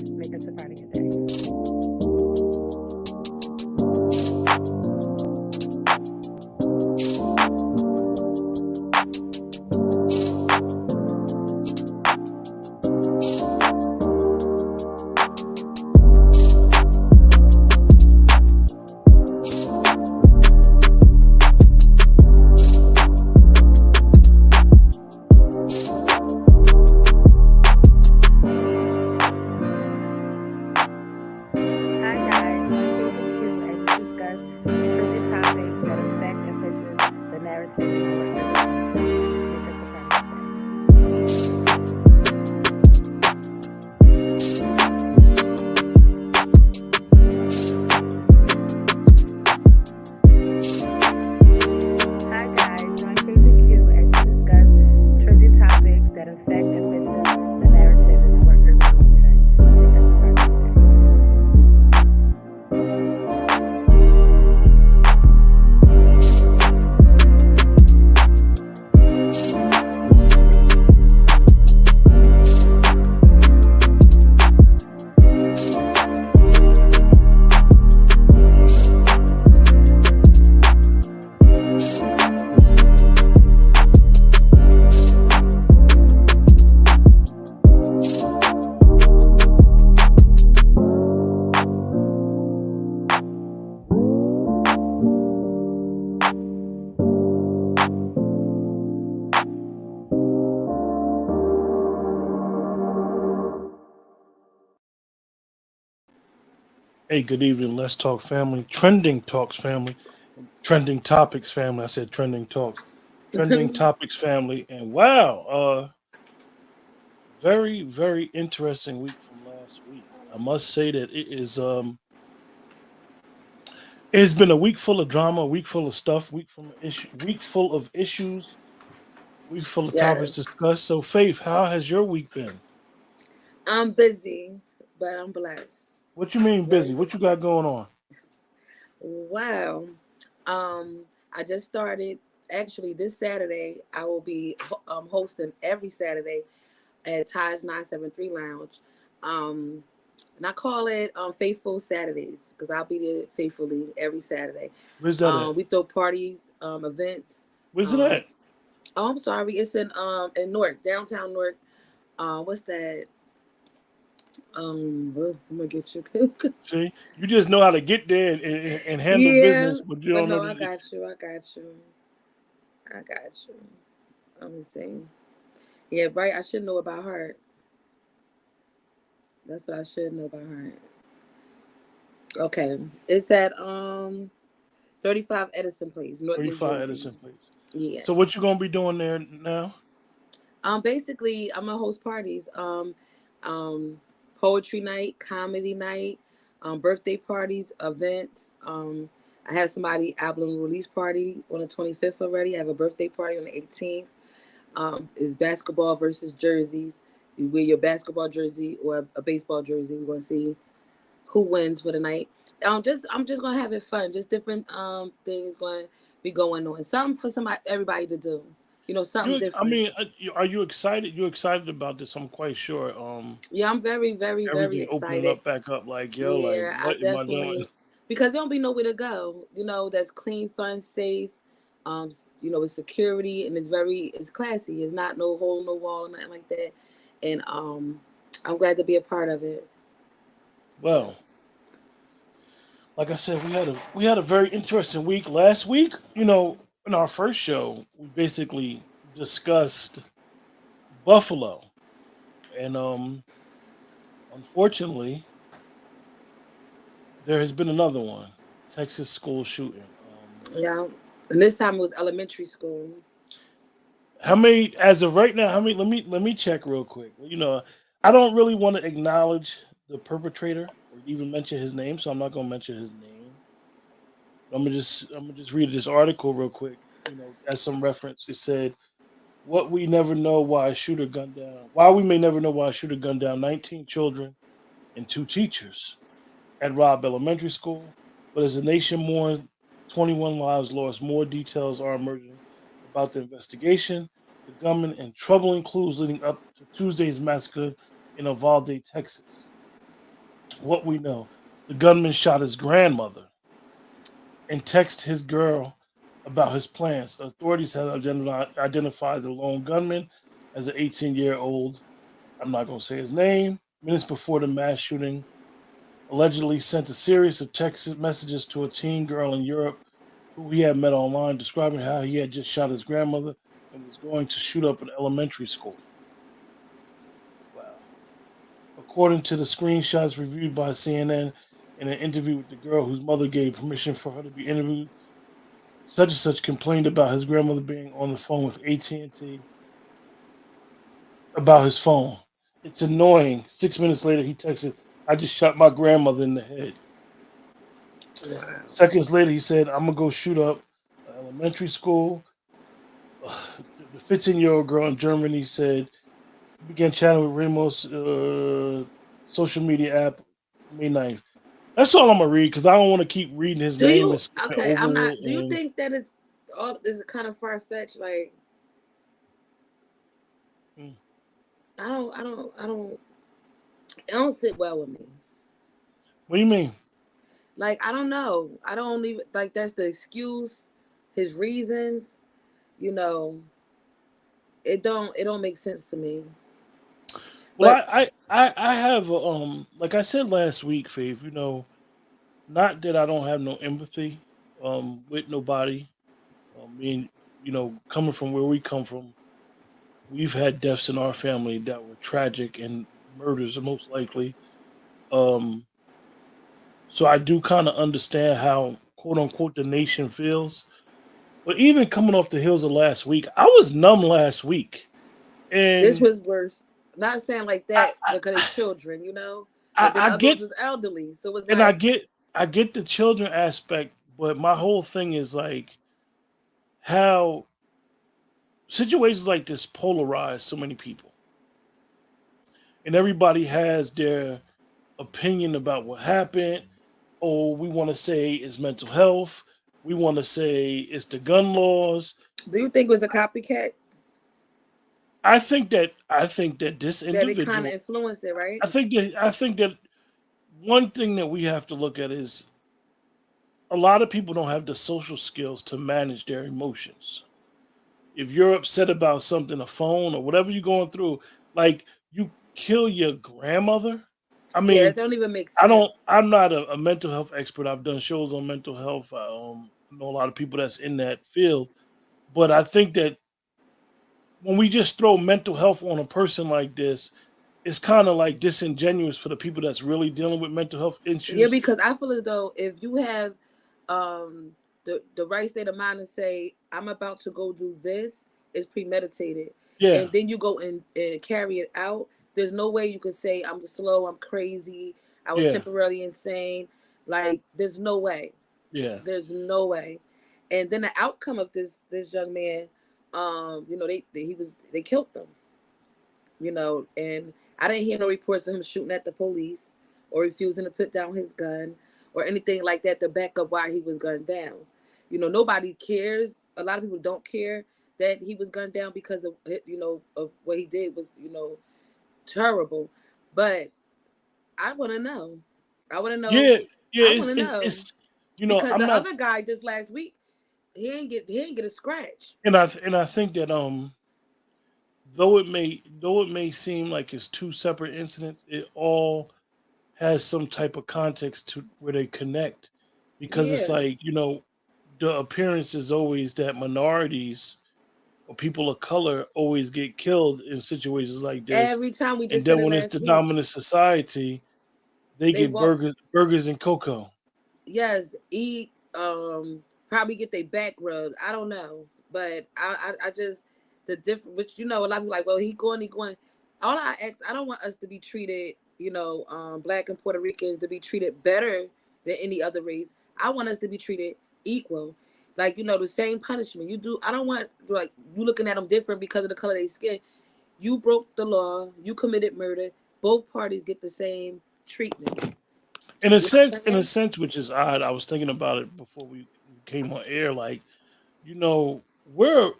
Make us a part of your day. Hi guys, on EP.2 as we discuss trending topics that affect and pushes the narrative in our culture. Make us a part of your day. Hi guys, join EP.2 as we discuss trending topics that affect and pushes the narrative in our urban culture. Make us a part of your day. Hey, good evening. Let's talk family. Trending talks family. Trending topics family. I said trending talks. Trending topics family. And wow, very very interesting week from last week. I must say that it's been a week full of drama, a week full of stuff, week full of issues, week full of topics Yes. discussed. So, Faith, how has your week been? I'm busy, but I'm blessed. What you mean Very busy? What you got going on? wow. I just started actually this Saturday. I will be hosting every Saturday at Taj 973 Lounge. Um, and I call it Faithful Saturdays because I'll be there faithfully every Saturday. Where's that at? We throw parties, events. Where's it Um, at? oh, I'm sorry, it's in Newark, downtown Newark. What's that? I'm gonna get you. See, you just know how to get there and handle Yeah, business, but you but don't know no, I the. got you. I got you. I got you. Let me see. Yeah, right. I should know about her. That's what I should know about her. Okay, it's at 35 Edison Place, North New 35 Jersey. Edison, please. Yeah. So what you gonna be doing there now? Basically, I'm gonna host parties. Um, poetry night, comedy night, birthday parties, events. I have somebody album release party on the 25th already. I have a birthday party on the 18th. Is basketball versus jerseys. You wear your basketball jersey or a baseball jersey. We're gonna see who wins for the night. I'm just gonna have it fun. Just different things going to be going on. Something for somebody everybody to do. Something I different. mean, are you excited? You excited about this? I'm quite sure. Yeah, I'm very, very, very Everything opening excited. up back up. Like yo, like Yeah, I what am I doing? definitely because there don't be nowhere to go. That's clean, fun, safe. It's security and it's classy. It's not no hole, no wall, nothing like that. And I'm glad to be a part of it. Well, like I said, we had a very interesting week last week. In our first show, we basically discussed Buffalo, and unfortunately, there has been another one, Texas school shooting. Yeah, and this time it was elementary school. How many, as of right now? How many? Let me check real quick. I don't really want to acknowledge the perpetrator or even mention his name, so I'm not gonna mention his name. I'm gonna just read this article real quick. As some reference, it said, "What we never know why a shooter gunned down. Why we may never know why a shooter gunned down 19 children and two teachers at Robb Elementary School. But as the nation mourns, 21 lives lost. More details are emerging about the investigation, the gunman, and troubling clues leading up to Tuesday's massacre in Uvalde, Texas. what we know. The gunman shot his grandmother and texted his girl about his plans. Authorities have identified the lone gunman as an 18-year-old. I'm not going to say his name. Minutes before the mass shooting, allegedly sent a series of text messages to a teen girl in Europe who he had met online, describing how he had just shot his grandmother and was going to shoot up an elementary school. Wow. According to the screenshots reviewed by CNN in an interview with the girl whose mother gave permission for her to be interviewed, such and such complained about his grandmother being on the phone with AT&T about his phone. It's annoying. 6 minutes later, he texted, "I just shot my grandmother in the head." Wow. Seconds later, he said, "I'm gonna go shoot up an elementary school." The 15-year-old girl in Germany said began chatting with Ramos social media app May 9th. That's all I'm gonna read because I don't want to keep reading his Do name and you skipping okay? I'm over not. it. Do you And think that it's all is it kind of far fetched? Like mm, it don't sit well with me. what do you mean? Like I don't know. I don't even like that's the excuse, his reasons. You know, it don't make sense to me. Well, But I have like I said last week, Faith. Not that I don't have no empathy with nobody. I mean, coming from where we come from, we've had deaths in our family that were tragic and murders most likely. Um, so I do kind of understand how quote unquote the nation feels. But even coming off the heels of last week, I was numb last week, this and was worse. Not saying like I that because they children, I, but then I the other get ones was elderly. So it's and I like, get I get the children aspect, but my whole thing is like how situations like this polarize so many people, and everybody has their opinion about what happened. Oh, we want to say it's mental health. We want to say it's the gun laws. do you think it was a copycat I think that this that it kind of individual. influenced it, right? I think that one thing that we have to look at is a lot of people don't have the social skills to manage their emotions. If you're upset about something, a phone or whatever you're going through, like you kill your grandmother. I Yeah, that mean, don't even make I don't. sense. I'm not a mental health expert. I've done shows on mental health. I know a lot of people that's in that field, but I think that when we just throw mental health on a person like this, it's kind of like disingenuous for the people that's really dealing with mental health Yeah, issues. because I feel as though if you have um the right state of mind and say I'm about to go do this, it's premeditated, Yeah, and then you go and carry it out. There's no way you could say I'm slow, I'm crazy, I was yeah, temporarily insane. Like there's no way. yeah, There's no way. And then the outcome of this young man, they killed them, and I didn't hear no reports of him shooting at the police or refusing to put down his gun or anything like that to back up why he was gunned down. Nobody cares. A lot of people don't care that he was gunned down because of what he did was, terrible. But I want to know. I want to know. yeah, yeah. I It's want to it's, know it's because I'm the not, other guy just last week he ain't get a scratch. and I think that though it may seem like it's two separate incidents, it all has some type of context to where they connect, because it's Yeah. like the appearance is always that minorities or people of color always get killed in situations like this, Every time we and just said then it when it's last the week, dominant society, they they get walk. burgers and cocoa. Yes, eat, probably get their back rubbed. I don't know, but I just the different. Which a lot of people like, well, he going. All I ask, I don't want us to be treated, Black and Puerto Ricans to be treated better than any other race. I want us to be treated equal, like the same punishment you do. I don't want like you looking at them different because of the color of their skin. You broke the law. You committed murder. Both parties get the same treatment. In a You know sense, what I'm saying? which is odd. I was thinking about it before we came on air. Like, we're,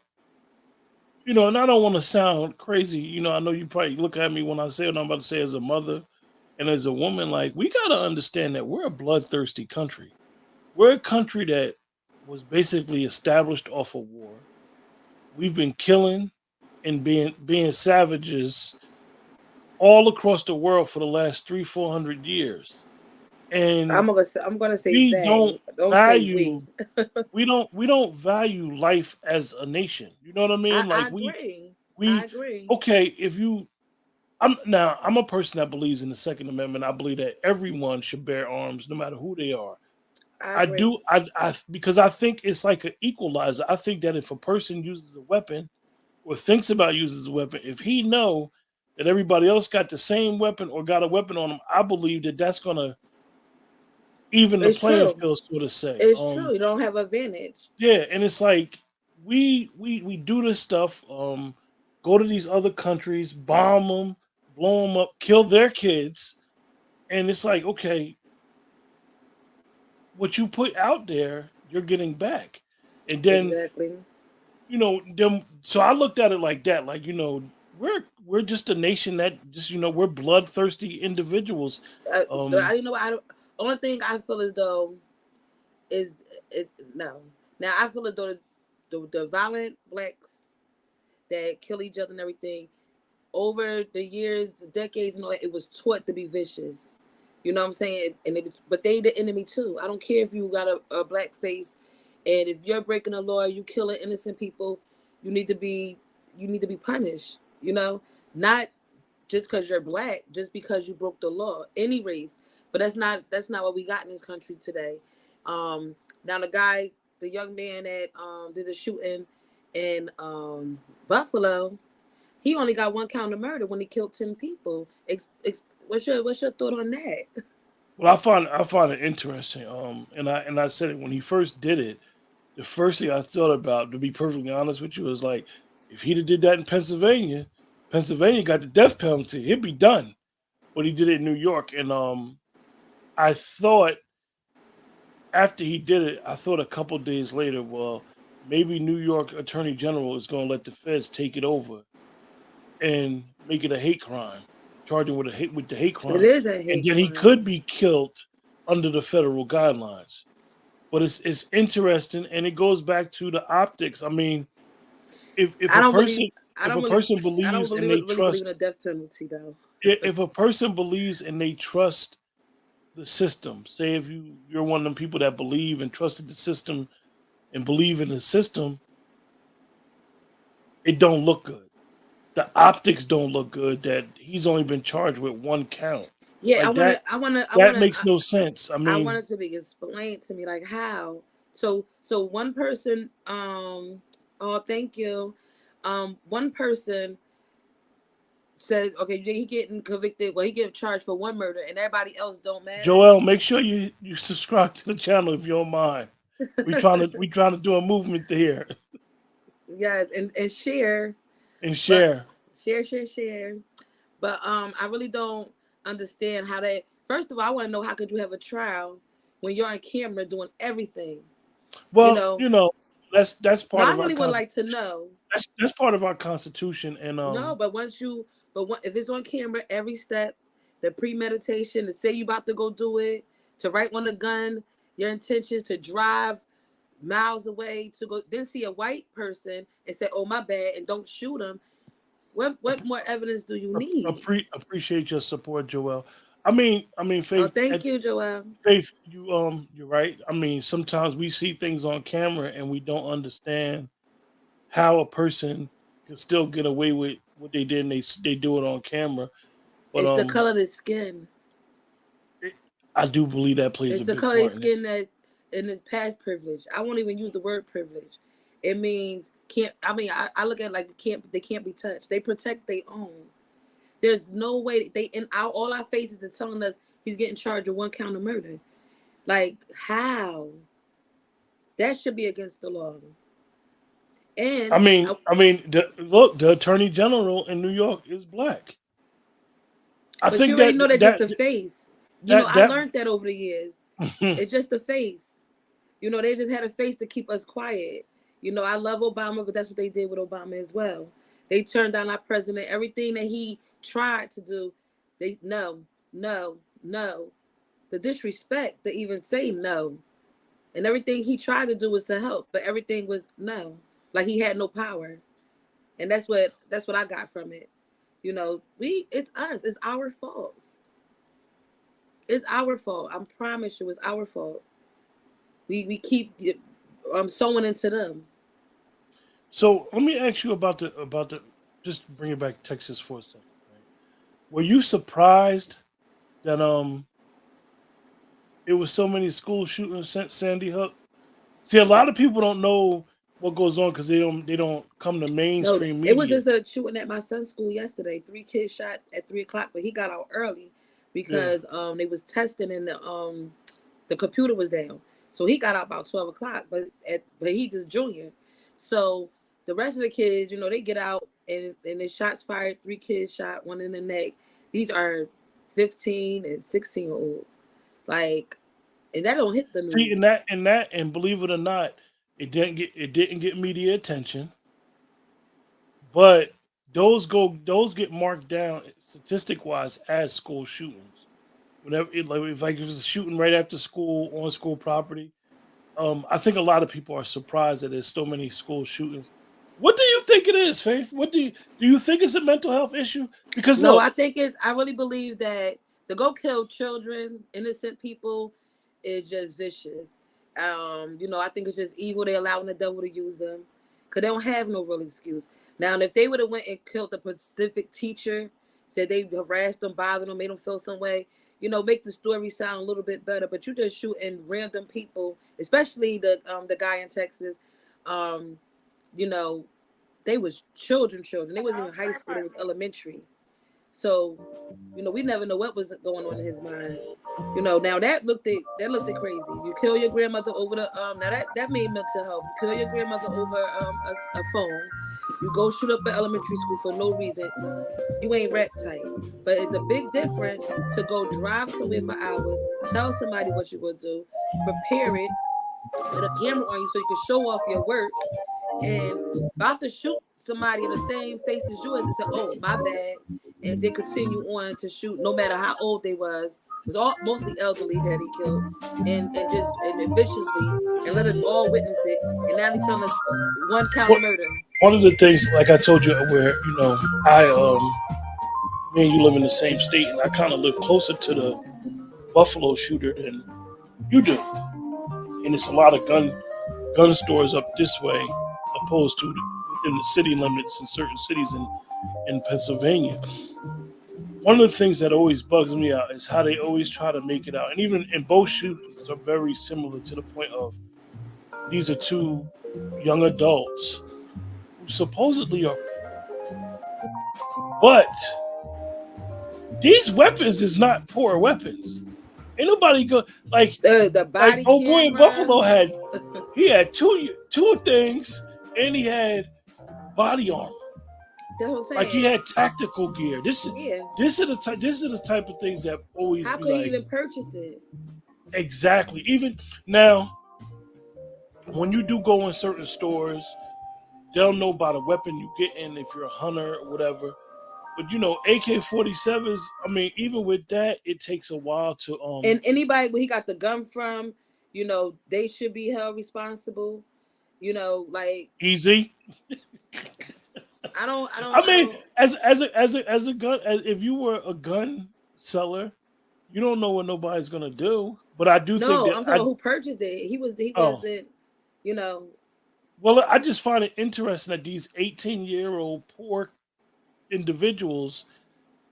and I don't want to sound crazy. I know you probably look at me when I say what I'm about to say as a mother. And as a woman, like, we gotta understand that we're a bloodthirsty country. We're a country that was basically established off of war. We've been killing and being savages all across the world for the last 300-400 years. And I'm gonna say we don't they. Don't say we. value we don't value life as a nation. You know what I mean? I Like agree. I we agree. okay, if you I'm a person that believes in the Second Amendment. I believe that everyone should bear arms no matter who they are. I I agree. do I because I think it's like an equalizer. I think that if a person uses a weapon or thinks about using a weapon, if he know that everybody else got the same weapon or got a weapon on him, I believe that that's gonna even the It's playing true. field, so to say. It's true. You don't have advantage. Yeah, and it's like we do this stuff. Go to these other countries, bomb them, blow them up, kill their kids, and it's like, okay, what you put out there, you're getting back, and then Exactly. them. So I looked at it like that, like we're just a nation that just we're bloodthirsty individuals. Um, You know, only thing I feel as though is it no. Now I feel as though the violent blacks that kill each other and everything over the years, the decades, and all that, it was taught to be vicious. You know what I'm saying? And but they the enemy too. I don't care if you got a black face, and if you're breaking the law, you killing innocent people, you need to be punished. You know, not just because you're black, just because you broke the law, any race. But that's not what we got in this country today. Now the young man that did the shooting in Buffalo, he only got one count of murder when he killed 10 people. What's your thought on that? well, I find it interesting. And I said it when he first did it. The first thing I thought about, to be perfectly honest with you, was like, if he'd have did that in Pennsylvania, Pennsylvania got the death penalty. He'd be done. But he did it in New York, and I thought after he did it, I thought a couple days later, well, maybe New York Attorney General is going to let the feds take it over and make it a hate crime, charge him with the hate It crime, is a and hate then he crime. could be killed under the federal guidelines. But it's interesting, and it goes back to the optics. I mean, if I a don't believe. person if a person believes and they Really believe trust in a death penalty though. if a person believes and they trust the system, say if you're one of them people that believe and trusted the system and believe in the system, it don't look good. The optics don't look good that he's only been charged with one count. Yeah, Like that I that wanna, makes no sense. I I mean, wanted to be explained to me like how. So one person, oh thank you, one person says okay, he getting convicted. Well, he get charged for one murder, and everybody else don't matter. Joel, make sure you subscribe to the channel if you don't mind. We trying to do a movement here Yes, and share, and but share. share. But I really don't understand how that. First of all, I want to know how could you have a trial when you're on camera doing everything? You Well, know. that's No, part I of our really would like to constitution. know. That's part of our constitution, and No, but if it's on camera, every step, the premeditation, to say you about to go do it, to write on the gun, your intentions to drive miles away to go, then see a white person and say, "Oh my bad," and don't shoot them. What more evidence do you need? appreciate your support, Joel. I mean, Oh, Faith, thank you, Joelle. Faith, you're right. I mean, sometimes we see things on camera and we don't understand how a person can still get away with what they did, and they do it on camera. But It's the color of the skin. it, I do believe that plays It's a the big color of the part in it. skin that in its past privilege. I won't even use the word privilege. It means can't. I mean, I look at it like can't. They can't be touched. They protect their own. There's no way they in all our faces is telling us he's getting charged with one count of murder. Like how? That should be against the law. I And mean, I mean, look, the Attorney General in New York is black. I but you think already that know that's just that a face. You know, that I that learned that over the years. It's just a face. You know, they just had a face to keep us quiet. You know, I love Obama, but that's what they did with Obama as well. They turned down our president. Everything that he tried to do, they no. no, no. The disrespect to even say no. And everything he tried to do was to help, but everything was no. Like he had no power. And that's what I got from it. You know, it's us. It's our faults. It's our fault. I promise you, it's our fault. We keep sowing into them. So let me ask you about the just bring it back to Texas for a second. Right? Were you surprised that it was so many school shootings since Sandy Hook? See, a lot of people don't know what goes on because they don't come to No, mainstream it was media. just a shooting at my son's school yesterday. 3 kids shot at 3 o'clock, but he got out early Yeah. because they was testing and the computer was down. So he got out about 12 o'clock, but he's a junior. So the rest of the kids, you know, they get out and the shots fired. 3 kids shot, one in the neck. These are 15 and 16-year-olds. Like, and that don't hit the news. See, and believe it or not, it didn't get media attention, but those get marked down statistic wise as school shootings. Whenever if it was a shooting right after school on school property, I think a lot of people are surprised that there's so many school shootings. What do you think it is, Faith? What do you think it's a mental health issue? Because No, look, I really believe that to go kill children, innocent people, is just vicious. You know, I think it's just evil. They're allowing the devil to use them because they don't have no real excuse. Now, if they would have went and killed a specific teacher, said they harassed them, bothered them, made them feel some way, you know, make the story sound a little bit better. But you just shooting random people, especially the guy in Texas. You know, they was children. They wasn't even high school. They was elementary. So, you know, we never know what was going on in his mind. You know, now that looked crazy. You kill your grandmother over the now that made mental health. You kill your grandmother over a phone. You go shoot up an elementary school for no reason. You ain't rap tight. But it's a big difference to go drive somewhere for hours, tell somebody what you're gonna do, prepare it with a camera on you so you can show off your work, and about to shoot somebody in the same face as yours and say, "Oh, my bad," and then continue on to shoot, no matter how old they was. It was all mostly elderly that he killed, and viciously, and let us all witness it. And now he's telling us one count murder. One of the things, like I told you, where me and you live in the same state, and I kind of live closer to the Buffalo shooter than you do, and it's a lot of gun stores up this way, opposed to within the city limits in certain cities in Pennsylvania. One of the things that always bugs me out is how they always try to make it out, and even in both shootings are very similar to the point of these are 2 young adults who supposedly are, but these weapons is not poor weapons. Ain't nobody go like the body. Like old boy in Buffalo had two things, and he had body armor. That's what I'm saying. Like he had tactical gear. This is the type of things that always. How could he even purchase it? Exactly. Even now, when you do go in certain stores, they'll know about a weapon you get in if you're a hunter or whatever. But you know, AK-47s. I mean, even with that, it takes a while to And anybody where he got the gun from, you know, they should be held responsible. You know, like easy. I mean, as a gun, if you were a gun seller, you don't know what nobody's gonna do. But I do think that I'm talking about who purchased it. He wasn't, you know. Well, I just find it interesting that these 18-year-old poor individuals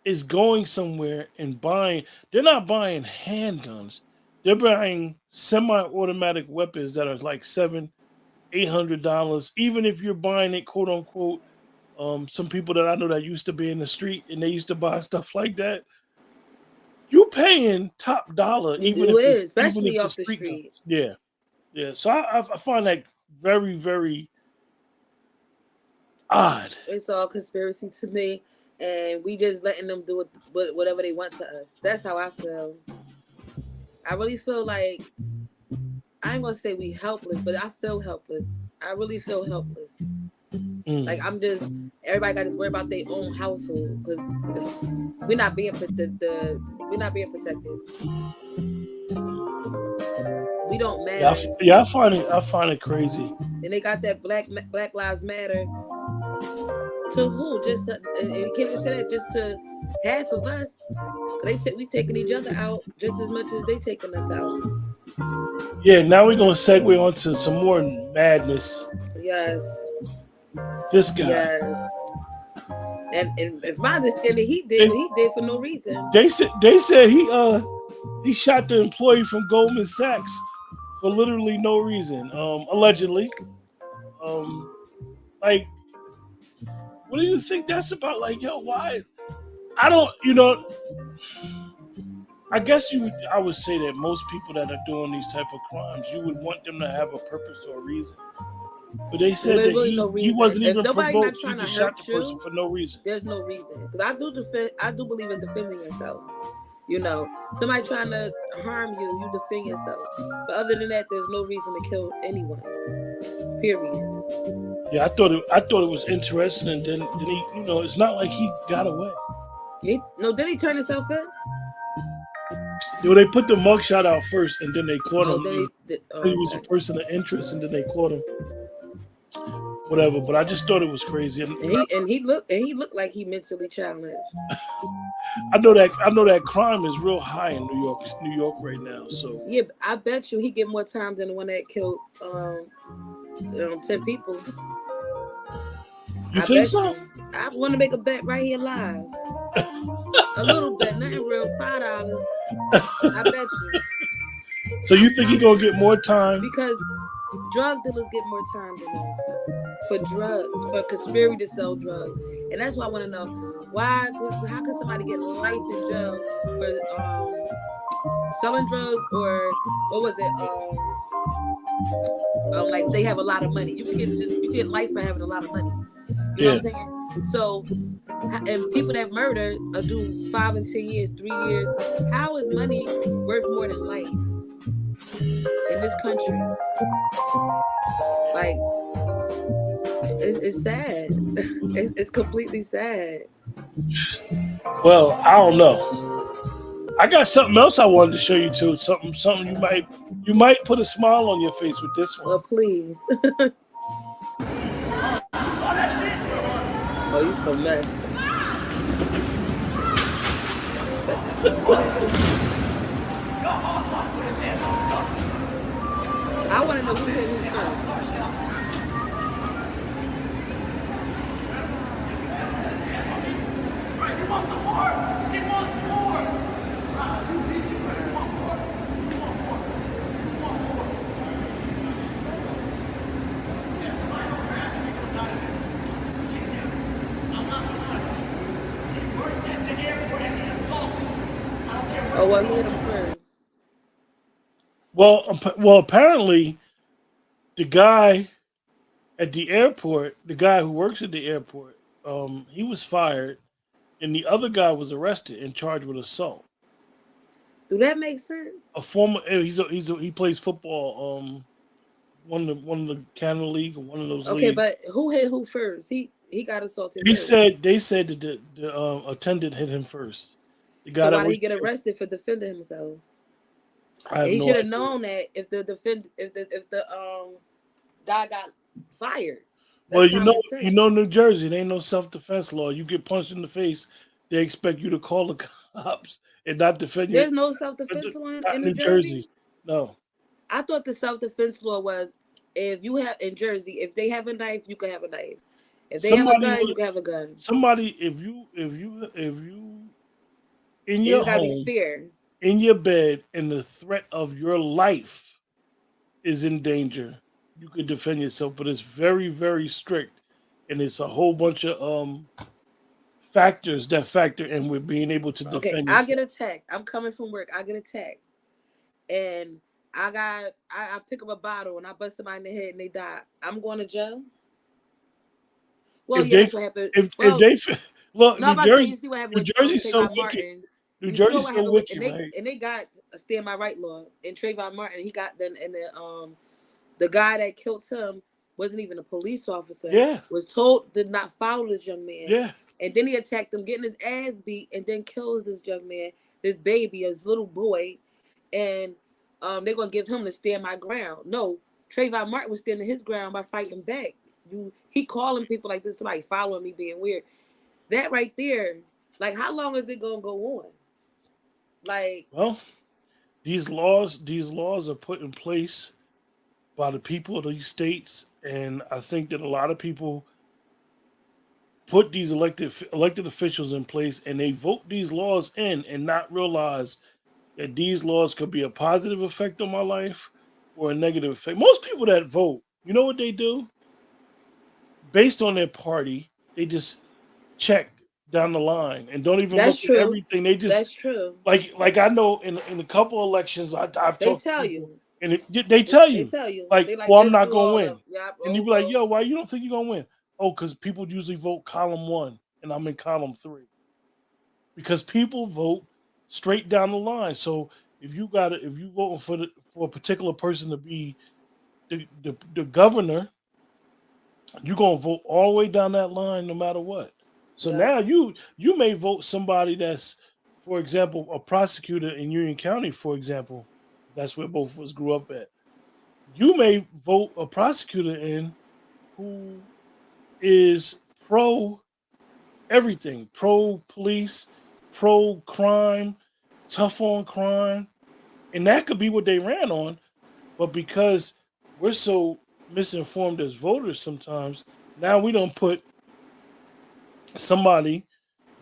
is going somewhere and buying. They're not buying handguns. They're buying semi-automatic weapons that are like $700-800. Even if you're buying it, quote unquote. Some people that I know that used to be in the street and they used to buy stuff like that. You paying top dollar, especially off the street. Yeah. So I find that very, very odd. It's all conspiracy to me, and we just letting them do whatever they want to us. That's how I feel. I really feel like, I ain't gonna say we helpless, but I feel helpless. I really feel helpless. Like everybody got to worry about their own household because we're not being the We're not being protected. We don't matter. Yeah, I find it crazy. And they got that Black Lives Matter. To who? Just and you can't even say that just to half of us. We taking each other out just as much as they taking us out. Yeah, now we're gonna segue on to some more madness. Yes. This guy. Yes. And if my understanding, he did what he did for no reason. They said he shot the employee from Goldman Sachs for literally no reason. Allegedly. Like, what do you think that's about? Like, yo, why? I don't, I guess I would say that most people that are doing these type of crimes, you would want them to have a purpose or a reason. But they said that really he wasn't if even provoked. He just shot the person for no reason. There's no reason. Because I do believe in defending yourself. Somebody trying to harm you, you defend yourself. But other than that, there's no reason to kill anyone. Period. Yeah, I thought it was interesting, and then he, it's not like he got away. Did he turn himself in? They put the mugshot out first, and then they caught him. He was okay. a person of interest, and then they caught him. Whatever, but I just thought it was crazy. And he looked like he mentally challenged. I know that crime is real high in New York right now. So yeah, I bet you he get more time than the one that killed 10 people. You think so? I want to make a bet right here live. A little bet, nothing real, $5. I bet you. So you think he gonna get more time? Because drug dealers get more time than that for drugs, for conspiracy to sell drugs, and that's why I want to know why. How can somebody get life in jail for selling drugs, or what was it? Like they have a lot of money. You get life for having a lot of money. You know what I'm saying? So, and people that murder do 5 and 10 years, 3 years. How is money worth more than life in this country? Like, it's sad. It's completely sad. Well, I don't know. I got something else I wanted to show you too. Something you might put a smile on your face with this one. Well, please. Oh, you so mess. I want to know who hit who first. You want some more? He wants more. You want more? You want more? You want more? If somebody don't grab me, I'm not kick him. I'm not lying. He works at the airport and he assaulted. I don't care what. Oh, well, he hit him first. Well, apparently, the guy at the airport, the guy who works at the airport, he was fired, and the other guy was arrested and charged with assault. Do that make sense? A former, he plays football. One of the Canada League or one of those. Okay, leagues. but who hit who first? He got assaulted. They said that the attendant hit him first. The guy so why did he get arrested for defending himself? He should have known that if the guy got fired. Well, you know, New Jersey, there ain't no self-defense law. You get punched in the face, they expect you to call the cops and not defend you. There's no self-defense law in New Jersey. No. I thought the self-defense law was if you have in Jersey, if they have a knife, you can have a knife. If they have a gun, you can have a gun. Somebody, if you in your gotta home, be fair. In your bed, and the threat of your life is in danger, you can defend yourself. But it's very, very strict, and it's a whole bunch of factors that factor in with being able to defend yourself. I get attacked. I'm coming from work. I get attacked, and I pick up a bottle and I bust somebody in the head and they die. I'm going to jail. Well, that's what happened. New Jersey, you see what happened. New Jersey's so wicked. New Jersey's so wicked, right? And they got a Stand by Right law. And Trayvon Martin, he got the guy that killed him wasn't even a police officer. Yeah, was told did not follow this young man. Yeah, and then he attacked him, getting his ass beat, and then kills this young man. this baby, this little boy, and they're gonna give him to stand my ground. No, Trayvon Martin was standing his ground by fighting back. He calling people like this, somebody following me, being weird. That right there, like, how long is it gonna go on? Like, Well, these laws are put in place by the people of these states, and I think that a lot of people put these elected officials in place, and they vote these laws in, and not realize that these laws could be a positive effect on my life or a negative effect. Most people that vote, you know what they do? Based on their party, they just check down the line and don't even that's look at true. everything. They just That's true. like I know in a couple elections I've They talked to tell people, you. and they tell They you tell you. like, They like, well, I'm let's not do gonna all win, the, yeah, and you oh be like, well. yo, why you don't think you're gonna win? Oh, because people usually vote column 1 and I'm in column 3, because people vote straight down the line. So if you voting for a particular person to be the governor, you're gonna vote all the way down that line no matter what. So Yeah. now you may vote somebody that's, for example, a prosecutor in Union County, for example. That's where both of us grew up at. You may vote a prosecutor in who is pro everything, pro police, pro crime, tough on crime, and that could be what they ran on. But because we're so misinformed as voters sometimes, now we don't put somebody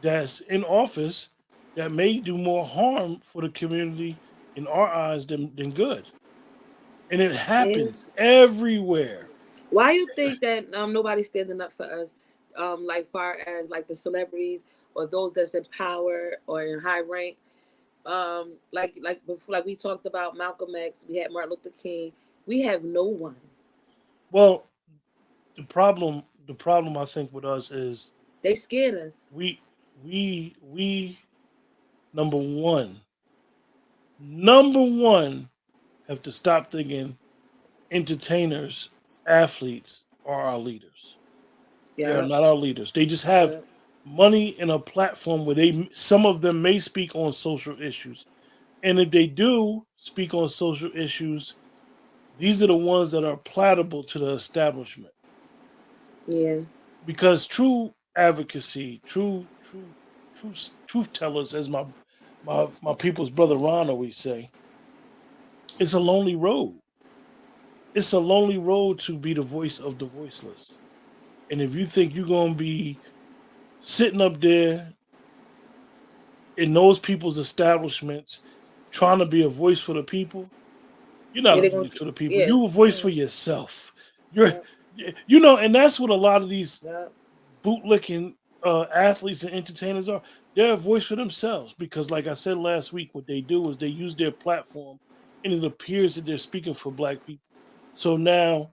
that's in office that may do more harm for the community in our eyes than good. And it Yeah. happens everywhere. Why you think that nobody's standing up for us, like far as like the celebrities or those that's in power or in high rank, like before, like we talked about Malcolm X, we had Martin Luther King, we have no one. Well, the problem I think with us is They scared us. we we number one have to stop thinking entertainers, athletes are our leaders. They are Yeah, not our leaders. They just have yeah, money and a platform where some of them may speak on social issues. And if they do speak on social issues, these are the ones that are palatable to the establishment. yeah. Because true advocacy, truth tellers, as my people's brother Ron always say, it's a lonely road. It's a lonely road to be the voice of the voiceless. And if you think you're gonna be sitting up there in those people's establishments trying to be a voice for the people, you're not Yeah, a they gonna, voice for the people. yeah, You're a voice yeah, for yourself. You're, yeah, and that's what a lot of these yeah. bootlicking athletes and entertainers are. They're a voice for themselves because, like I said last week, what they do is they use their platform, and it appears that they're speaking for black people. So now,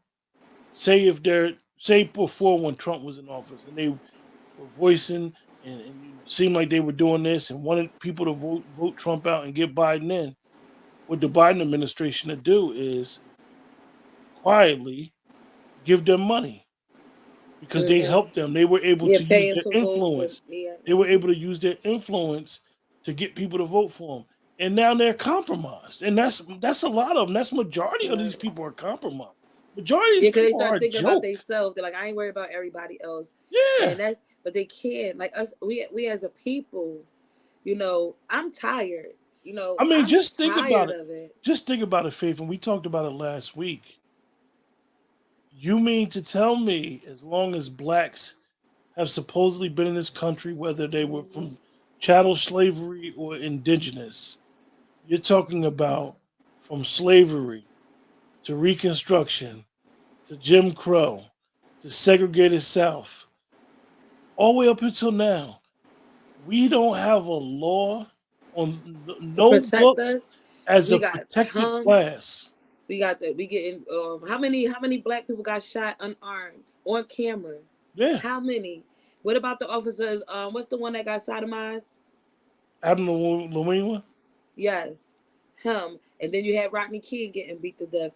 say before when Trump was in office, and they were voicing and seemed like they were doing this and wanted people to vote Trump out and get Biden in. What the Biden administration to do is quietly give them money because they Mm-hmm. helped them. They were able Yeah, to use paying their for votes and influence. yeah. They were able to use their influence to get people to vote for them. And now they're compromised. And that's a lot of them. That's majority of Yeah. these people are compromised. Majority of Yeah, these because they people are start a thinking about joke. themselves. They're like, I ain't worried about everybody else, Yeah. and that. But they can't. Like us, we as a people, I'm tired. I mean, I'm just think about tired it. of it. Just think about it, Faith. And we talked about it last week. You mean to tell me, as long as blacks have supposedly been in this country, whether they were Hmm. from chattel slavery or indigenous, you're talking about from slavery to Reconstruction to Jim Crow to segregated South, all the way up until now, we don't have a law on To no protect books us, as we a got protected hung. class. We got that. We getting how many black people got shot unarmed on camera? Yeah, How many? What about the officers? What's the one that got sodomized? Admiral Louima. Yes, him. And then you had Rodney King getting beat to death.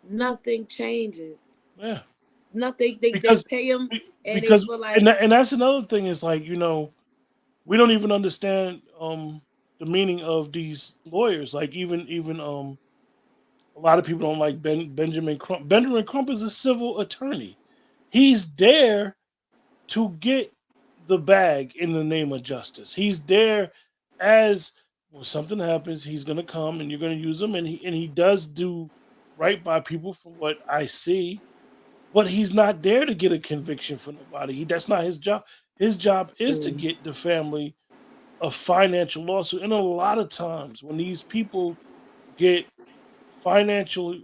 Nothing changes. Yeah, Nothing. They because pay him, and they because feel like and that's another thing is like we don't even understand. the meaning of these lawyers. Like even a lot of people don't like Benjamin Crump. Benjamin Crump is a civil attorney. He's there to get the bag in the name of justice. He's there as when something happens, he's gonna come and you're gonna use him, and he does do right by people from what I see. But he's not there to get a conviction for nobody. That's not his job. His job is to Mm. get the family a financial lawsuit. And a lot of times when these people get financial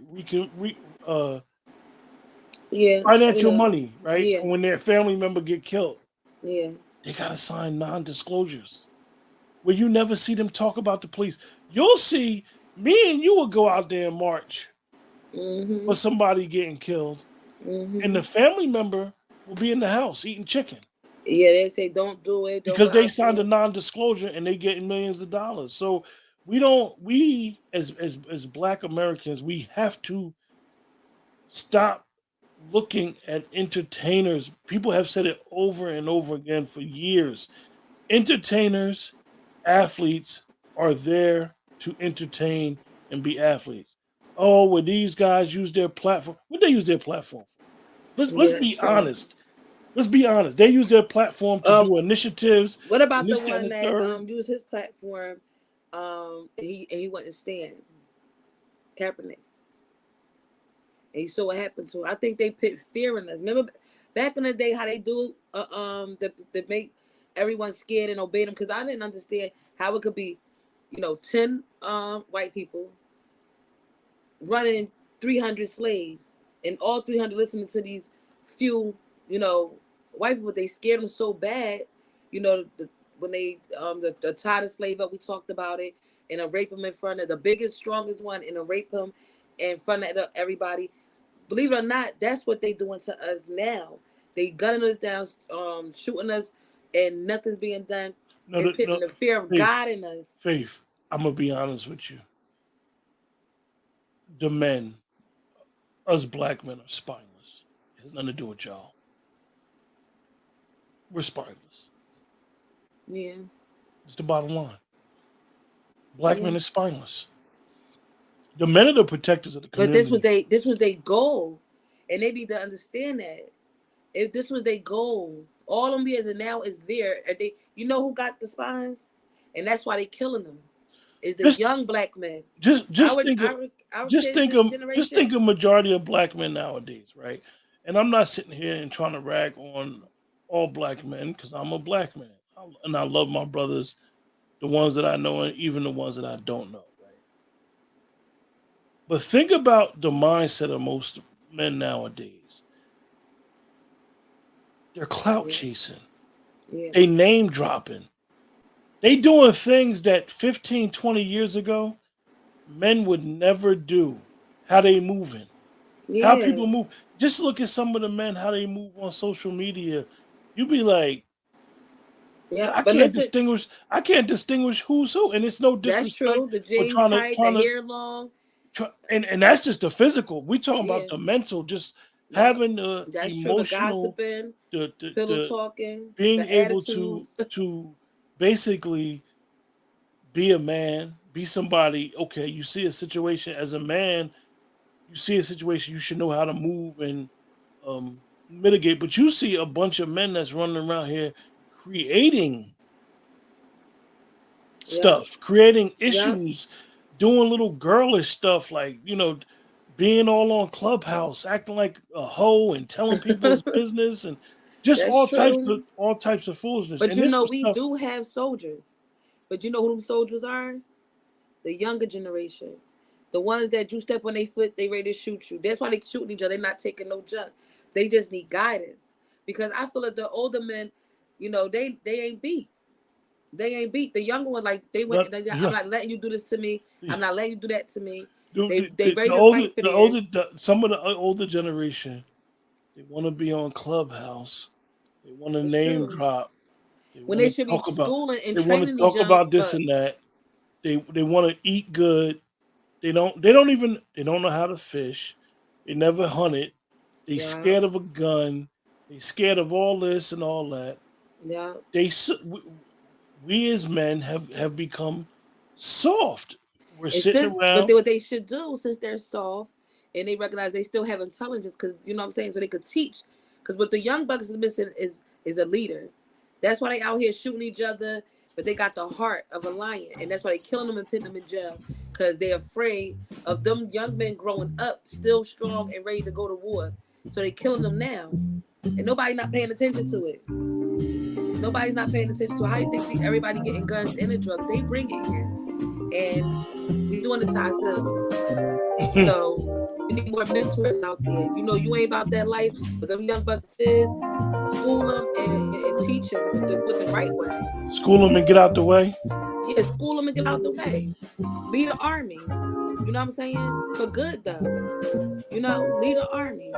Yeah, financial money, right, yeah, from when their family member get killed, yeah. they gotta sign non-disclosures where you never see them talk about the police. You'll see me and you will go out there and march for Mhm, somebody getting killed, and the mhm. family member will be in the house eating chicken Yeah, they say don't do it. Don't go because they out signed a there. non-disclosure and they getting millions of dollars. So we don't we as black Americans, we have to stop looking at entertainers. People have said it over and over again for years. Entertainers, athletes are there to entertain and be athletes. Oh, when these guys use their platform, what they use their platform for? Let's Yeah, that's be true. honest. Let's be honest. They use their platform to Um, do initiatives what and about the this, that, and one the that third. used his platform? He wouldn't stand Kaepernick. And you saw what happened to him. I think they put fear in us. Remember back in the day how they do to make everyone scared and obey them? Because I didn't understand how it could be, 10 white people running 300 slaves, and all 300 listening to these few, you know, white people. They scared them so bad, when they the tie the slave up. We talked about it, and rape him in front of the biggest, strongest one, and rape him in front of everybody. Believe it or not, that's what they doing to us now. They gunning us down, shooting us, and nothing's being done. No, It's no, putting no, the fear of Faith, God in us. Faith. I'm gonna be honest with you. The men, us black men, are spineless. It has nothing to do with y'all. We're spineless. Yeah, It's the bottom line. Black yeah. men are spineless. The men are the protectors of the But community. this was their goal, and they need to understand that. If this was their goal, all them years and now is there. If they, who got the spines, and that's why they killing them. Is the Just, young black men. just Our think of, our just kids, think this of, just generation. think of majority of black men nowadays, right? And I'm not sitting here and trying to rag on all black men because I'm a black man, and I love my brothers, the ones that I know, and even the ones that I don't know, right? But think about the mindset of most men nowadays. They're clout Yeah, chasing. yeah, They name dropping. They doing things that 15, 20 years ago men would never do. How they moving. How yeah, people move. Just look at some of the men, how they move on social media. You be like, yeah. I But can't listen, distinguish. I can't distinguish who's who, and it's no that's disrespect true. The or jeans tight, the hair long. and that's just the physical. We talking about Yeah, the mental, just yeah. having the That's true. The emotional, gossiping, pillow the talking, being the able to attitudes. basically be a man, be somebody. Okay, you see a situation as a man, you see a situation, you should know how to move and mitigate. But you see a bunch of men that's running around here creating Yeah, stuff, creating yeah. issues, doing little girlish stuff like being all on Clubhouse, acting like a hoe and telling people's business and just That's true. all types of foolishness. But And this was we stuff. do have soldiers. But you know who them soldiers are? The younger generation. The ones that you step on their foot, they ready to shoot you. That's why they shooting each other. They're not taking no junk. They just need guidance. Because I feel like the older men, they ain't beat. They ain't beat. The younger ones, like they went. But I'm yeah, not letting you do this to me. I'm the, not letting you do that to me. the, They ready the to older fight for the older theirs. some of the older generation, they want to be on Clubhouse. They want to It's name true. drop. They When want they to should be talk about. schooling and They want to training these talk young about this bucks. and that. They want to eat good. They don't know how to fish. They never hunted. They Yeah, scared of a gun. They scared of all this and all that. yeah, They we as men have become soft. We're And sitting since what around. they should do, since they're soft and they recognize they still have intelligence, because you know what I'm saying, so they could teach. Because what the young bucks is missing is a leader. That's why they out here shooting each other, but they got the heart of a lion, and that's why they killing them and putting them in jail, because they're afraid of them young men growing up still strong and ready to go to war. So they killing them now, and nobody not paying attention to it. Nobody's not paying attention to it. How you think everybody getting guns and the drugs? They bring it here, and we doing it to ourselves. So we need more mentors out there. You know, you ain't about that life, but them young bucks is school them and teach them with the right way. School them and get out the way. Yeah, school them and get out the way. Be the army. You know what I'm saying? For good though. You know, lead the army.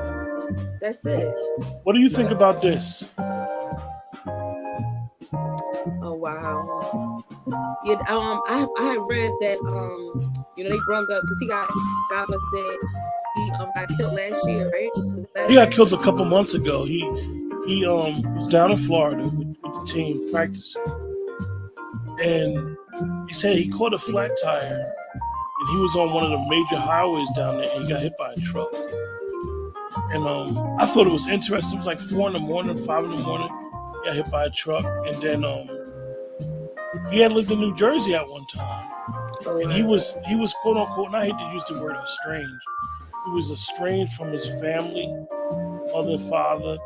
That's it. What do you think about this? Oh wow. Yeah, I had read that you know, they brung up because he got, God bless dead, he got killed last year, right? He got killed a couple months ago. He was down in Florida with the team practicing, and he said he caught a flat tire, and he was on one of the major highways down there, and he got hit by a truck. And I thought it was interesting. It was like 4 in the morning, 5 in the morning. He got hit by a truck, and then he had lived in New Jersey at one time, and he was quote unquote, and I hate to use the word estranged. He was estranged from his family, mother and father.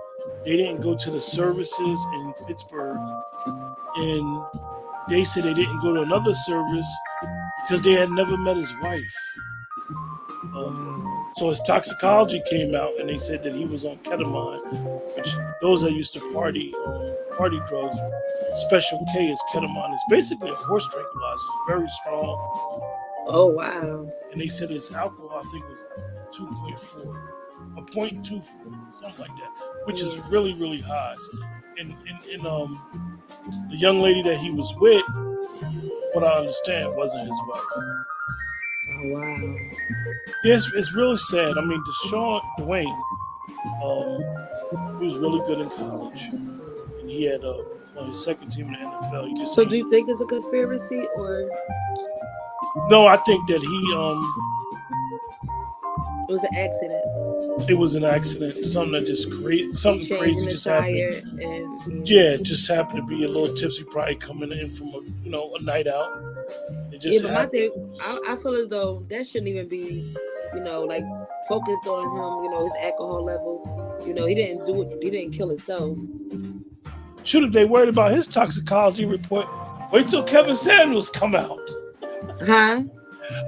They didn't go to the services in Pittsburgh, and they said they didn't go to another service because they had never met his wife. So his toxicology came out, and they said that he was on ketamine, which those that used to party drugs. Special K is ketamine. It's basically a horse tranquilizer. It's very strong. Oh wow. And they said his alcohol, I think, was 2.4, or 0.24, something like that, which is really, really high. And the young lady that he was with, what I understand, wasn't his wife. Oh wow. Yes, it's really sad. I mean, Dwayne, he was really good in college, and he had on his second team in the NFL. So do you think it's a conspiracy, or? No, I think that It was an accident. it was an accident. Something that just something crazy just happened. And Yeah, it just happened to be a little tipsy, probably coming in from a night out. It just but my thing, I feel as though that shouldn't even be, like focused on him. His alcohol level. He didn't do it. He didn't kill himself. Should have they worried about his toxicology report? Wait till Kevin Samuels come out. Huh?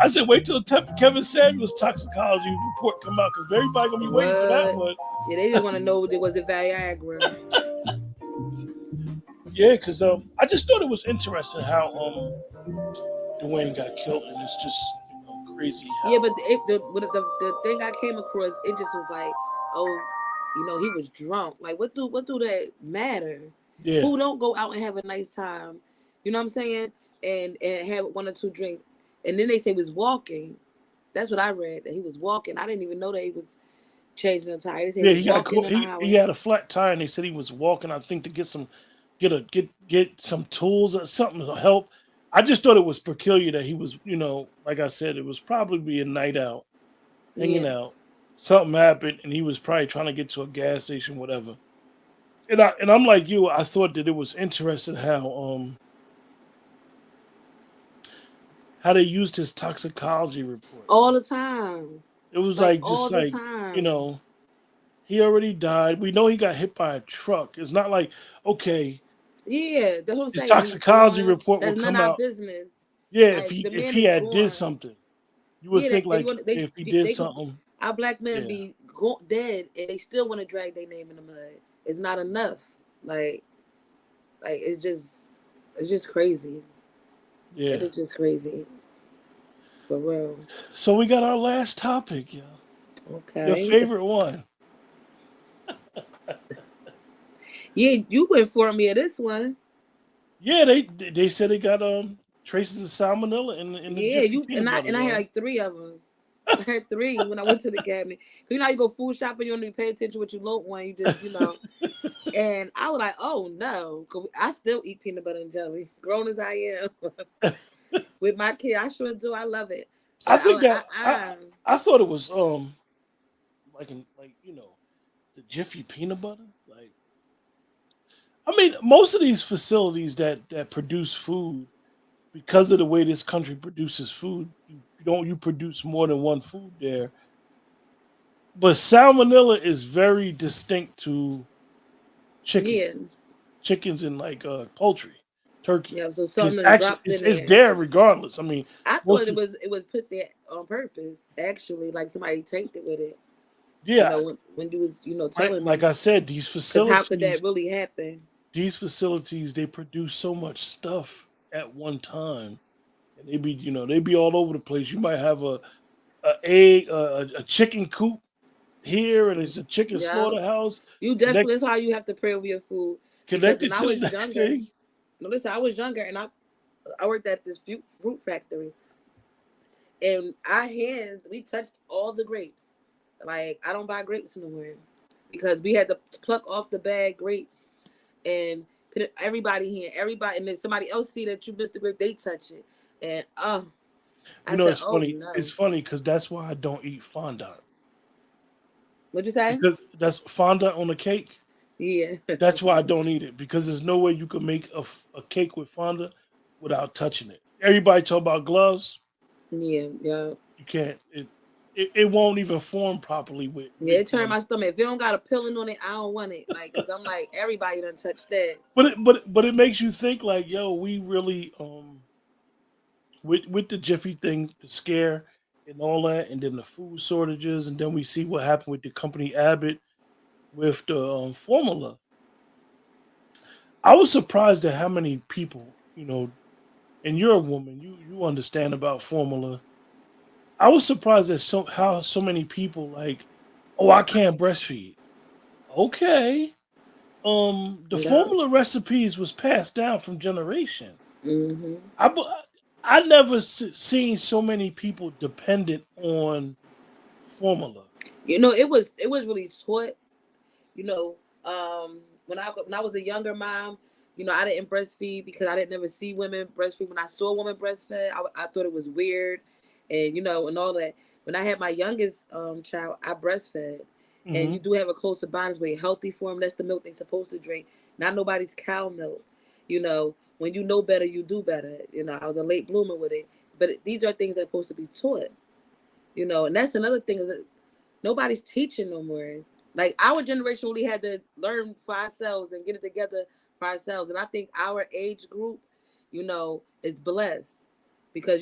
I said, wait till Kevin Samuels' toxicology report come out, because everybody gonna be waiting for that one. Yeah, they just want to know there was a Viagra. Yeah, because I just thought it was interesting how Dwayne got killed, and it's just crazy. Yeah, but the thing I came across, it just was like, oh, he was drunk. Like, what do that matter? Yeah. Who don't go out and have a nice time? You know what I'm saying? And have 1 or 2 drinks. And then they say he was walking. That's what I read, that he was walking. I didn't even know that he was changing the tire. They said he had a flat tire, and they said he was walking, I think, to get some tools or something to help. I just thought it was peculiar that he was, like I said, it was probably a night out, hanging out. Something happened, and he was probably trying to get to a gas station, whatever. And I'm like you. I thought that it was interesting how they used his toxicology report all the time. It was he already died. We know he got hit by a truck. It's not like, okay. Yeah, that's what I'm saying. His toxicology report will come out. That's none of our business. Yeah, like, if he had did something, you would think if he did something. Our black men be dead, and they still want to drag their name in the mud. It's not enough. Like it's just crazy. Yeah, it's just crazy. For real. So we got our last topic, yo. Okay. Your favorite one. Yeah, you informed me of this one. Yeah, they said they got traces of salmonella in the I had like 3 of them. I had 3 when I went to the cabinet. You know how you go food shopping, you don't even pay attention what you load one. You just, And I was like, oh no, 'cause I still eat peanut butter and jelly, grown as I am. with my kid. I sure do. I love it. I But think that I thought it was like the Jiffy peanut butter. Like I mean, most of these facilities that produce food, because of the way this country produces food, you produce more than one food there. But salmonella is very distinct to chicken, yeah, chickens and like poultry, turkey. yeah. So And it's something done actually dropped in it's there. there regardless. I mean, I most thought people, it was put there on purpose. Actually, like somebody tainted with it. yeah, When you was like telling like me, I said, because how could that really happen? these facilities they produce so much stuff at one time, and they be all over the place. You might have a egg a chicken coop here, and it's a chicken Yeah, slaughterhouse you connect, definitely. That's how you have to pray over your food. Because when connected I to the was next younger, thing. no, listen, I was younger and I worked at this fruit factory, and our hands we touched all the grapes. Like I don't buy grapes no more because we had to pluck off the bad grapes and put it, everybody here, everybody, and then somebody else see that you missed the grape, they touch it, and I said, It's oh funny. It's no, funny because that's why I don't eat fondant. what'd you say? Because that's fondant on a cake. Yeah, That's why I don't eat it because there's no way you can make a cake with fondant without touching it. Everybody talk about gloves. yeah, yeah. You can't. It won't even form properly Yeah, with it turned my stomach. If it don't got a peeling on it, I don't want it. Like, cause I'm like, everybody done touched that. but it makes you think like, yo, we really with the Jiffy thing, the scare and all that, and then the food shortages, and then we see what happened with the company Abbott with the formula. I was surprised at how many people, and you're a woman, you understand about formula. I was surprised at how so many people like, oh, I can't breastfeed. Okay. The Yeah. formula recipes was passed down from generation. Hmm. I bu- I never seen so many people dependent on formula. It was really taught. You know, when I was a younger mom, I didn't breastfeed because I didn't never see women breastfeed. When I saw women breastfed, I thought it was weird, and and all that. When I had my youngest child, I breastfed, and you Hmm. do have a closer bond with healthy form. That's the milk they're supposed to drink, not nobody's cow milk. When you know better, you do better. I was a late bloomer with it, but these are things that are supposed to be taught. And that's another thing is that nobody's teaching no more. Like our generation really had to learn for ourselves and get it together for ourselves. And I think our age group, is blessed because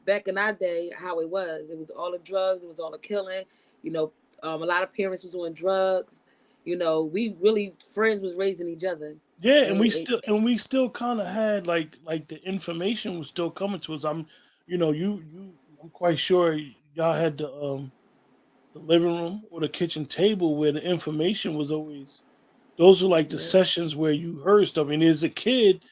back in our day how it was. It was all the drugs, it was all the killing. You know, a lot of parents was on drugs. We really friends was raising each other. Yeah, and And we still kind of had like the information was still coming to us. I'm quite sure y'all had the living room or the kitchen table where the information was always. Those were like the yeah, sessions where you heard stuff. And as a kid,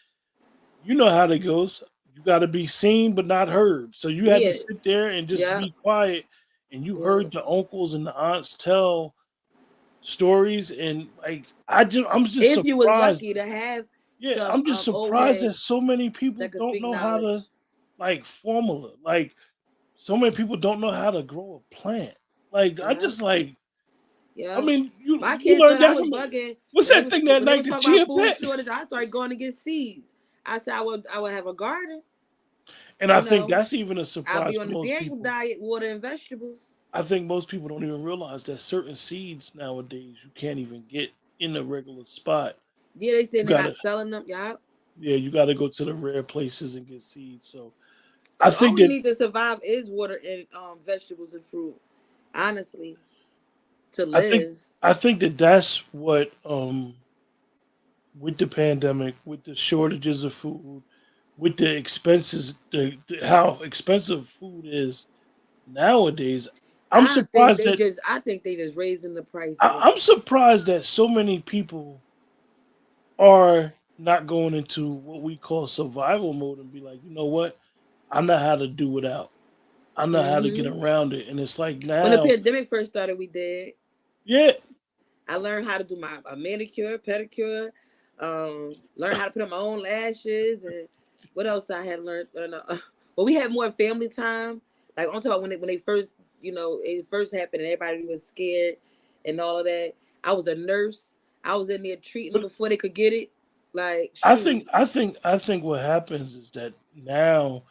you know how that goes. You got to be seen but not heard. So you had to yeah, sit there and just yeah, be quiet. And you yeah. heard the uncles and the aunts tell stories. And like I'm just If you was surprised. lucky to have Yeah, some I'm just old surprised that heads so many people that could don't speak know how to knowledge. like formula. Like so many people don't know how to grow a plant. Like I Yeah. just like. I Yeah. mean, My you kids learned thought I that was from bugging what's that thing that when they night? were The talking about chia food pet. shortage. I started going to get seeds. I said I would have a garden. And I You think know, that's even a I'll surprise be to on the most Daniel people. diet, water and vegetables. I think most people don't even realize that certain seeds nowadays you can't even get in a regular spot. Yeah, they You said they're not gotta, selling them. Yeah, yeah, you gotta go to the rare places and get seeds. So I because all think we that need to survive is water and vegetables and fruit. Honestly, to I think live. I think that that's what with the pandemic, with the shortages of food, with the expenses, how expensive food is nowadays. I'm surprised that I think they just raising the I'm prices. surprised that so many people are not going into what we call survival mode and be like, you know what? I know how to do without. I know how to get Hmm. around it. And it's like When the now, pandemic first started, we did. yeah, I learned how to do my a manicure, pedicure, learned how to put on my own lashes, and what else I had learned. but we had more family time. Like I'm talking about when they first, it first happened and everybody was scared and all of that. I was a nurse. I was in there treating them But before they could get it. Like I shoot. think I think I think what happens is that now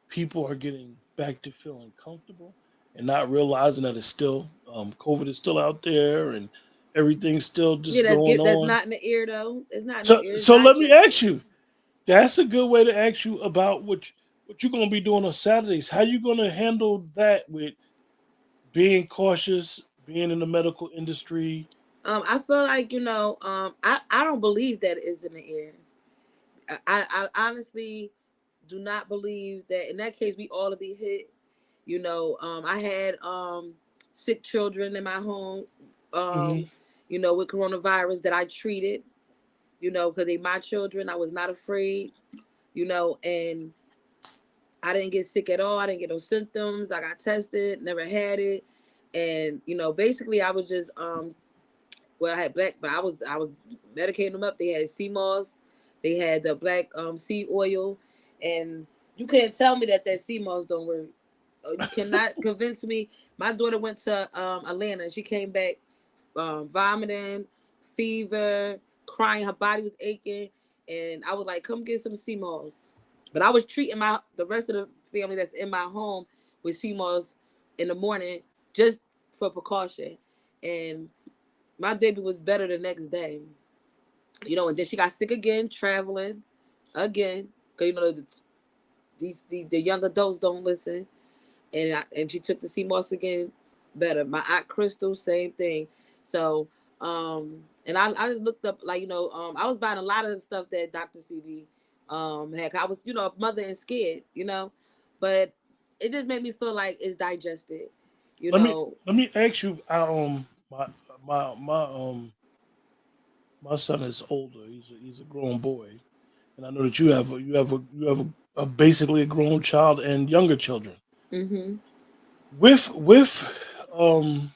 people are getting back to feeling comfortable and not realizing that it's still COVID is still out there and everything's still Yeah, just going that's on. not in the ear though. It's not in the So ear. It's so let me ask digested. you. That's a good way to ask you about what you're gonna be doing on Saturdays. How you gonna handle that with being cautious, being in the medical industry? I feel like I don't believe that is in the air. I honestly do not believe that. In that case, we ought to be hit. I had sick children in my home. Hmm. Um, with coronavirus that I treated. Because they my children. I was not afraid. And I didn't get sick at all. I didn't get no symptoms. I got tested, never had it. And basically I was just well, I had black, but I was medicating them up. They had CMOS, they had the black seed oil, and you can't tell me that CMOS don't work. You cannot convince me. My daughter went to Atlanta and she came back vomiting, fever, crying. Her body was aching, and I was like, "Come get some CMOS." But I was treating the rest of the family that's in my home with CMOS in the morning just for precaution, and my baby was better the next day. And then she got sick again, traveling again, because the young adults don't listen, and she took the CMOS again, better. My aunt Crystal, same thing. So, and I just looked up, like, I was buying a lot of the stuff that Dr. CB had. I was, a mother and scared, but it just made me feel like it's digested, you Let me know. let me ask you. My my my my son is older. He's a grown boy, and I know that you have a basically a grown child and younger children. Hmm. With um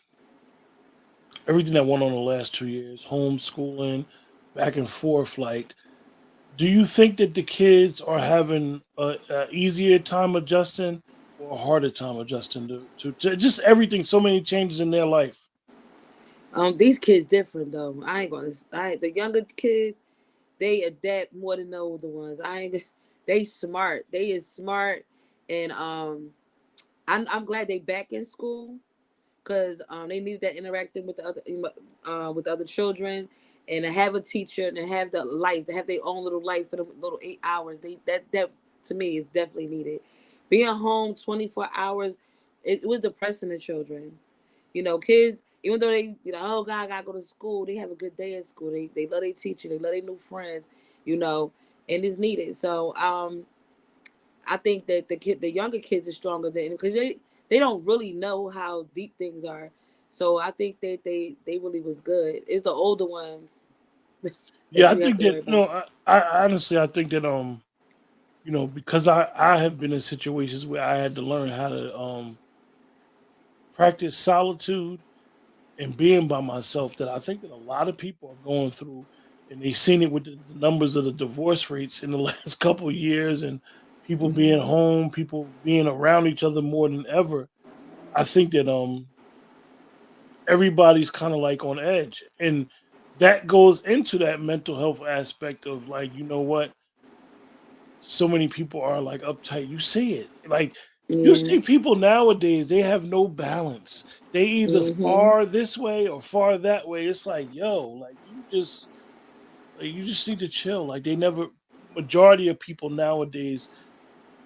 everything that went on the last 2 years, homeschooling, back and forth, like, do you think that the kids are having a easier time adjusting or a harder time adjusting to just everything? So many changes in their life. These kids different though. I ain't gonna. The younger kids, they adapt more than the older ones. I ain't. They smart. They is smart, and I'm glad they back in school because they need that interacting with the other children, and to have a teacher and to have the life, to have their own little life for the little 8 hours. That to me is definitely needed. Being home 24 hours, it was depressing the children. Kids, even though they, oh God, I gotta go to school, they have a good day at school. They love their teacher, they love their new friends, and it's needed. So I think that the younger kids are stronger than, because they don't really know how deep things are. So I think that they really was good. It's the older ones Yeah, that I you have think to worry that about. no, I honestly I think that because I have been in situations where I had to learn how to practice solitude and being by myself, that I think that a lot of people are going through, and they've seen it with the numbers of the divorce rates in the last couple of years, and people being Hmm. home, people being around each other more than ever. I think that everybody's kind of like on edge, and that goes into that mental health aspect of, like, you know what, so many people are like uptight. You see it. Like, you Yeah. see people nowadays, they have no balance. They either Hmm. far this way or far that way. It's like, yo, like, you just need to chill. Like, they never majority of people nowadays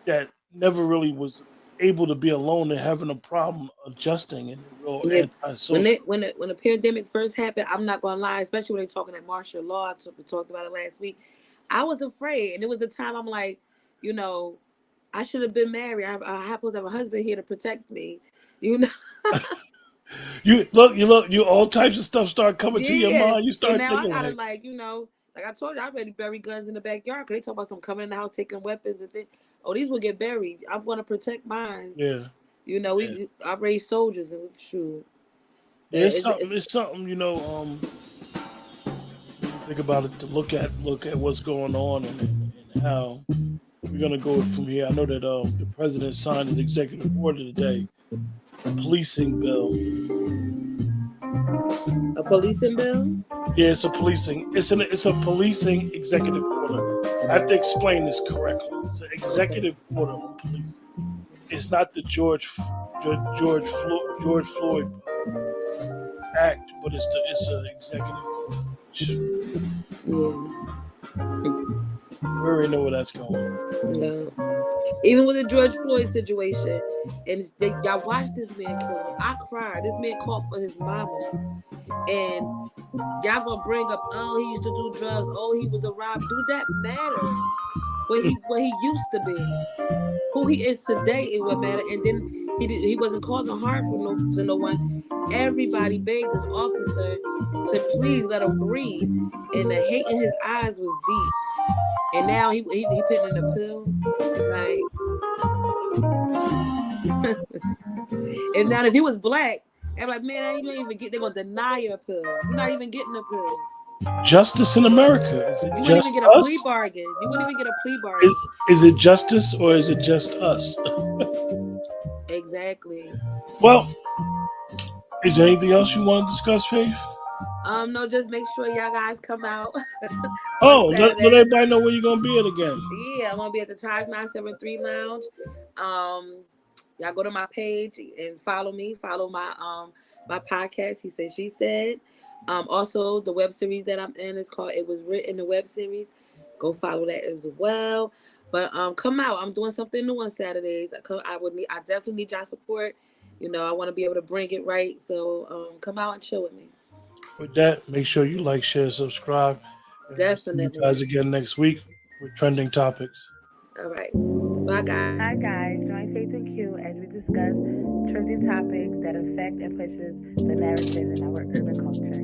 that never really was able to be alone, they're having a problem adjusting, and they're real Yeah. antisocial. When the pandemic first happened, I'm not gonna lie, especially when they talking at martial law. We talked about it last week. I was afraid, and it was the time I'm like, you know, I should have been married. I supposed to have a husband here to protect me. You know. You all types of stuff start coming to your Yeah. mind. You So start now I thinking gotta, like, like, like I told you, I already bury guns in the backyard because they talk about some coming in the house taking weapons and things. Oh, these will get buried. I'm gonna protect mine. yeah, yeah. I raise soldiers and shoot. Yeah, it's It's something. It's something. When you think about it, to look at what's going on, and how. we're gonna go from here. I know that the president signed an executive order today, a policing bill. A policing bill? Yeah, it's a policing. It's a policing executive order. I have to explain this correctly. It's an executive order on policing. It's not the George Floyd Act, but it's an executive order. Yeah. We already know where that's going. No. Even with the George Floyd situation, and y'all watch this man kill him. I cried. This man called for his mama, and y'all gonna bring up, oh, he used to do drugs, oh, he was a robber. Do that matter? What he used to be, who he is today, it would matter. And then he wasn't causing harm to no one. Everybody begged this officer to please let him breathe, and the hate in his eyes was deep. And now he putting in a pill, like. And now if he was black, I'm like, man, you ain't even get. They're gonna deny you a pill. You're not even getting a pill. Justice in America. Is it You wouldn't just even get a us? plea bargain. You wouldn't even get a plea bargain. Is it justice or is it just us? Exactly. Well, is there anything else you want to discuss, Faith? No, just make sure y'all guys come out. Oh, let Saturday. everybody know where you're gonna be at again. Yeah, I'm gonna be at the Tide 973 Lounge. Y'all go to my page and follow me. Follow my my podcast. He Said, She Said. Also the web series that I'm in is called It Was Written, the web series. Go follow that as well. But come out. I'm doing something new on Saturdays. I definitely need y'all support. You know, I want to be able to bring it right. So come out and chill with me. With that, make sure you like, share, subscribe. And we'll see Definitely. you guys again next week with trending topics. All right. Bye, guys. Hi guys, join Faith and Q as we discuss trending topics that affect and pushes the narrative in our urban culture.